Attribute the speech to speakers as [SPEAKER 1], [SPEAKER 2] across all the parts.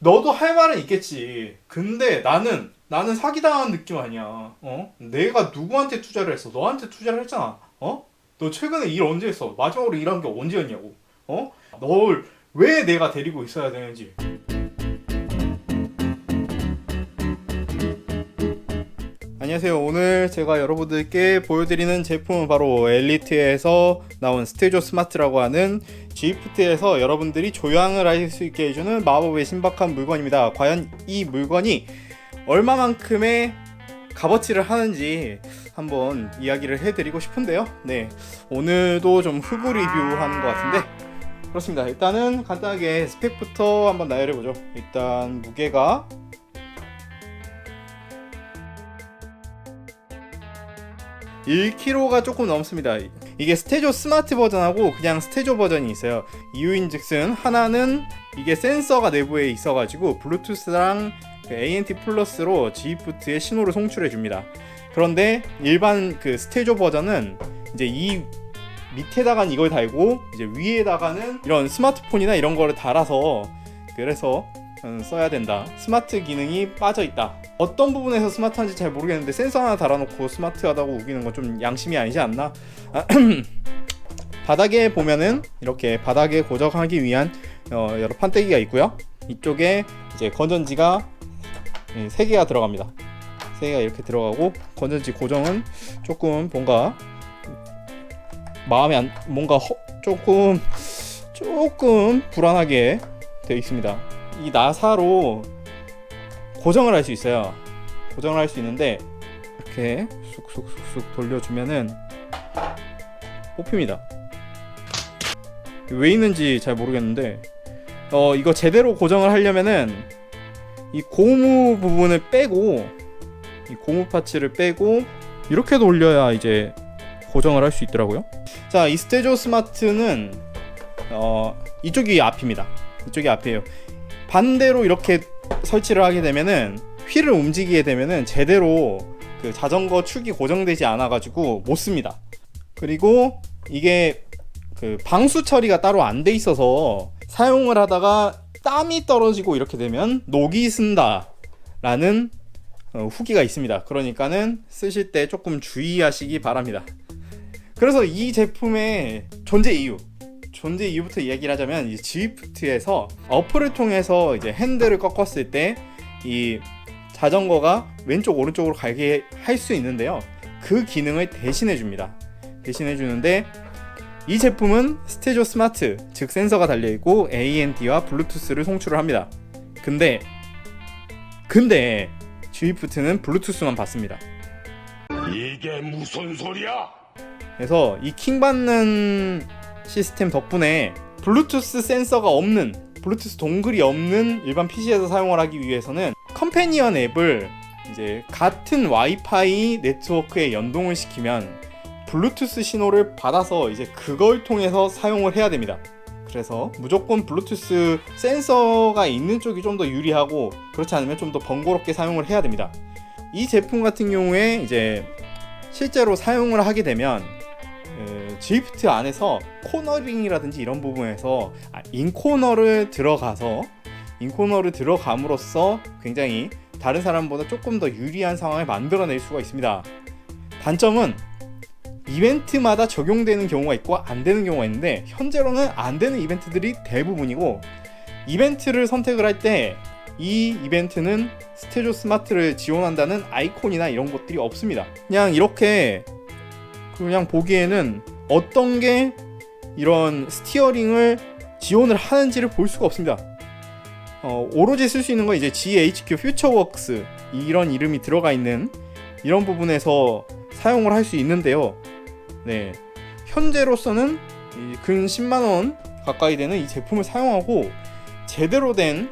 [SPEAKER 1] 너도 할 말은 있겠지. 근데 나는 사기당한 느낌 아니야. 내가 누구한테 투자를 했어? 너한테 투자를 했잖아. 너 최근에 일 언제 했어? 마지막으로 일한 게 언제였냐고. 널 왜 내가 데리고 있어야 되는지. 안녕하세요. 오늘 제가 여러분들께 보여드리는 제품은 바로 엘리트에서 나온 스테조 스마트라고 하는 G프트에서 여러분들이 조향을 할 수 있게 해주는 마법의 신박한 물건입니다. 과연 이 물건이 얼마만큼의 값어치를 하는지 한번 이야기를 해드리고 싶은데요. 네, 오늘도 좀 흑우 리뷰하는 것 같은데 그렇습니다. 일단은 간단하게 스펙부터 한번 나열해보죠. 일단 무게가 1kg가 조금 넘습니다. 이게 스테조 스마트 버전하고 그냥 스테조 버전이 있어요. 이유인즉슨 하나는 이게 센서가 내부에 있어가지고 블루투스랑 ANT 플러스로 G프트의 신호를 송출해 줍니다. 그런데 일반 그 스테조 버전은 이제 이 밑에다가는 이걸 달고 이제 위에다가는 이런 스마트폰이나 이런 거를 달아서 그래서 써야 된다. 스마트 기능이 빠져 있다. 어떤 부분에서 스마트한지 잘 모르겠는데 센서 하나 달아놓고 스마트하다고 우기는 건 좀 양심이 아니지 않나? 바닥에 보면은 이렇게 바닥에 고정하기 위한 여러 판때기가 있고요. 이쪽에 이제 건전지가 3개가 들어갑니다. 3개가 이렇게 들어가고 건전지 고정은 조금 뭔가 마음에 뭔가 조금 불안하게 되어 있습니다. 이 나사로 고정을 할 수 있어요. 고정을 할 수 있는데 이렇게 쑥쑥쑥쑥 돌려주면은 뽑힙니다. 왜 있는지 잘 모르겠는데 이거 제대로 고정을 하려면은 이 고무 부분을 빼고 이 고무 파츠를 빼고 이렇게 돌려야 이제 고정을 할 수 있더라고요. 자, 이 스테조 스마트는 이쪽이 앞입니다. 이쪽이 앞이에요. 반대로 이렇게 설치를 하게 되면은 휠을 움직이게 되면은 제대로 그 자전거 축이 고정되지 않아 가지고 못 씁니다. 그리고 이게 그 방수 처리가 따로 안 돼 있어서 사용을 하다가 땀이 떨어지고 이렇게 되면 녹이 쓴다 라는 후기가 있습니다. 그러니까는 쓰실 때 조금 주의하시기 바랍니다. 그래서 이 제품의 존재 이유부터 이야기를 하자면, 이 G프트에서 어플을 통해서 이제 핸들을 꺾었을 때 이 자전거가 왼쪽 오른쪽으로 가게 할 수 있는데요. 그 기능을 대신해 줍니다. 대신해 주는데 이 제품은 스테조 스마트, 즉 센서가 달려 있고 ANT와 블루투스를 송출을 합니다. 근데 G프트는 블루투스만 받습니다.
[SPEAKER 2] 이게 무슨 소리야?
[SPEAKER 1] 그래서 이 킹받는 시스템 덕분에 블루투스 센서가 없는, 블루투스 동글이 없는 일반 PC에서 사용을 하기 위해서는 컴패니언 앱을 이제 같은 와이파이 네트워크에 연동을 시키면 블루투스 신호를 받아서 이제 그걸 통해서 사용을 해야 됩니다. 그래서 무조건 블루투스 센서가 있는 쪽이 좀 더 유리하고, 그렇지 않으면 좀 더 번거롭게 사용을 해야 됩니다. 이 제품 같은 경우에 이제 실제로 사용을 하게 되면 G프트 안에서 코너링이라든지 이런 부분에서 인코너를 들어감으로써 굉장히 다른 사람보다 조금 더 유리한 상황을 만들어낼 수가 있습니다. 단점은 이벤트마다 적용되는 경우가 있고 안 되는 경우가 있는데, 현재로는 안 되는 이벤트들이 대부분이고, 이벤트를 선택을 할 때 이 이벤트는 스테조 스마트를 지원한다는 아이콘이나 이런 것들이 없습니다. 그냥 보기에는 어떤 게 이런 스티어링을 지원을 하는지를 볼 수가 없습니다. 오로지 쓸 수 있는 건 이제 GHQ 퓨처웍스 이런 이름이 들어가 있는 이런 부분에서 사용을 할 수 있는데요. 네, 현재로서는 근 10만원 가까이 되는 이 제품을 사용하고 제대로 된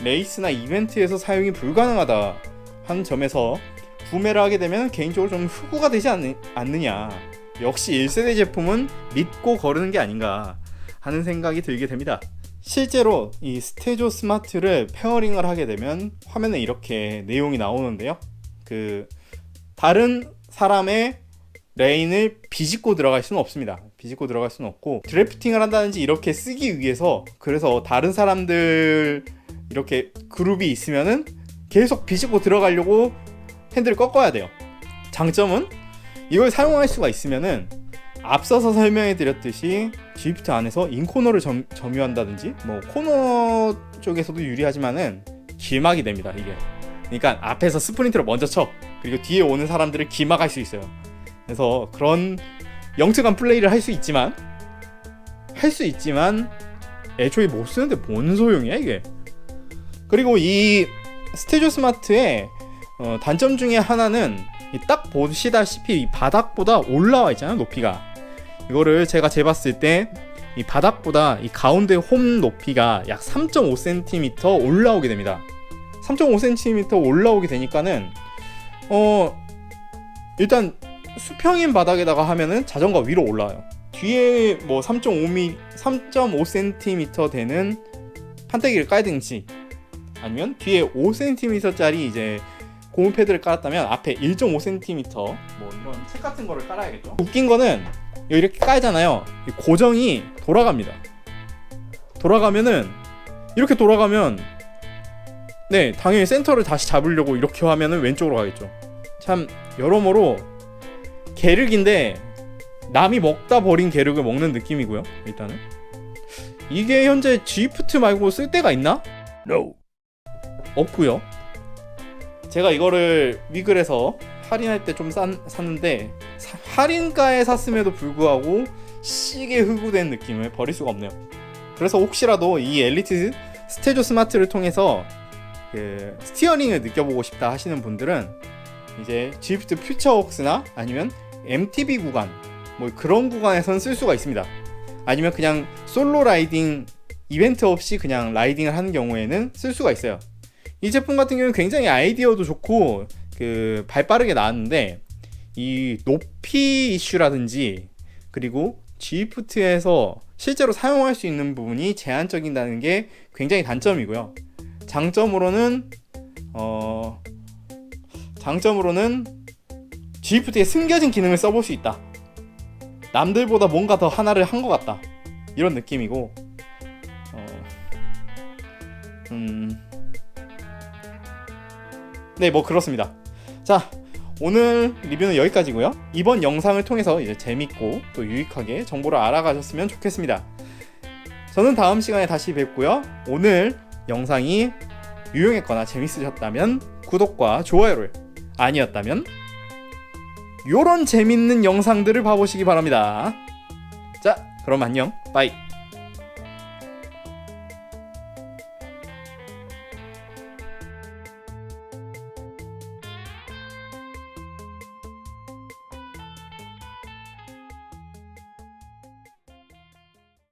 [SPEAKER 1] 레이스나 이벤트에서 사용이 불가능하다 하는 점에서 구매를 하게 되면 개인적으로 좀 흑우가 되지 않느냐. 역시 1세대 제품은 믿고 거르는 게 아닌가 하는 생각이 들게 됩니다. 실제로 이 스테조 스마트를 페어링을 하게 되면 화면에 이렇게 내용이 나오는데요. 다른 사람의 레인을 비집고 들어갈 수는 없습니다. 비집고 들어갈 수는 없고, 드래프팅을 한다든지 이렇게 쓰기 위해서, 그래서 다른 사람들 이렇게 그룹이 있으면은 계속 비집고 들어가려고 핸들을 꺾어야 돼요. 장점은 이걸 사용할 수가 있으면은 앞서서 설명해 드렸듯이 G프트 안에서 인코너를 점유한다든지 뭐 코너 쪽에서도 유리하지만은 길막이 됩니다, 이게. 그러니까 앞에서 스프린트로 먼저 쳐, 그리고 뒤에 오는 사람들을 길막할 수 있어요. 그래서 그런 영특한 플레이를 할 수 있지만 애초에 못 쓰는데 뭔 소용이야 이게. 그리고 이 스테디오 스마트의 단점 중에 하나는 딱 보시다시피 이 바닥보다 올라와 있잖아요, 높이가. 이거를 제가 재봤을 때 이 바닥보다 이 가운데 홈 높이가 약 3.5cm 올라오게 됩니다. 3.5cm 올라오게 되니까는 일단 수평인 바닥에다가 하면은 자전거 위로 올라와요. 뒤에 뭐 3.5cm 되는 판때기를 깔든지, 아니면 뒤에 5cm짜리 이제 고무 패드를 깔았다면 앞에 1.5cm 뭐 이런 책 같은 거를 깔아야겠죠. 웃긴 거는 이렇게 깔잖아요. 고정이 돌아갑니다. 이렇게 돌아가면 네, 당연히 센터를 다시 잡으려고 이렇게 하면은 왼쪽으로 가겠죠. 참 여러모로 계륵인데 남이 먹다 버린 계륵을 먹는 느낌이고요. 일단은 이게 현재 G프트 말고 쓸 데가 있나?
[SPEAKER 2] No.
[SPEAKER 1] 없고요. 제가 이거를 위글에서 할인할 때 좀 샀는데 할인가에 샀음에도 불구하고 시계 흑우된 느낌을 버릴 수가 없네요. 그래서 혹시라도 이 엘리트 스테디오 스마트를 통해서 그 스티어링을 느껴보고 싶다 하시는 분들은 이제 G프트 퓨처웍스나 아니면 MTB 구간 뭐 그런 구간에선 쓸 수가 있습니다. 아니면 그냥 솔로 라이딩 이벤트 없이 그냥 라이딩을 하는 경우에는 쓸 수가 있어요. 이 제품 같은 경우는 굉장히 아이디어도 좋고 그 발 빠르게 나왔는데 이 높이 이슈라든지 그리고 G프트에서 실제로 사용할 수 있는 부분이 제한적이다는 게 굉장히 단점이고요. 장점으로는 G프트의 숨겨진 기능을 써볼 수 있다. 남들보다 뭔가 더 하나를 한 것 같다. 이런 느낌이고 네, 뭐 그렇습니다. 자, 오늘 리뷰는 여기까지고요. 이번 영상을 통해서 이제 재밌고 또 유익하게 정보를 알아가셨으면 좋겠습니다. 저는 다음 시간에 다시 뵙고요. 오늘 영상이 유용했거나 재밌으셨다면 구독과 좋아요를, 아니었다면 요런 재밌는 영상들을 봐보시기 바랍니다. 자, 그럼 안녕, 빠이.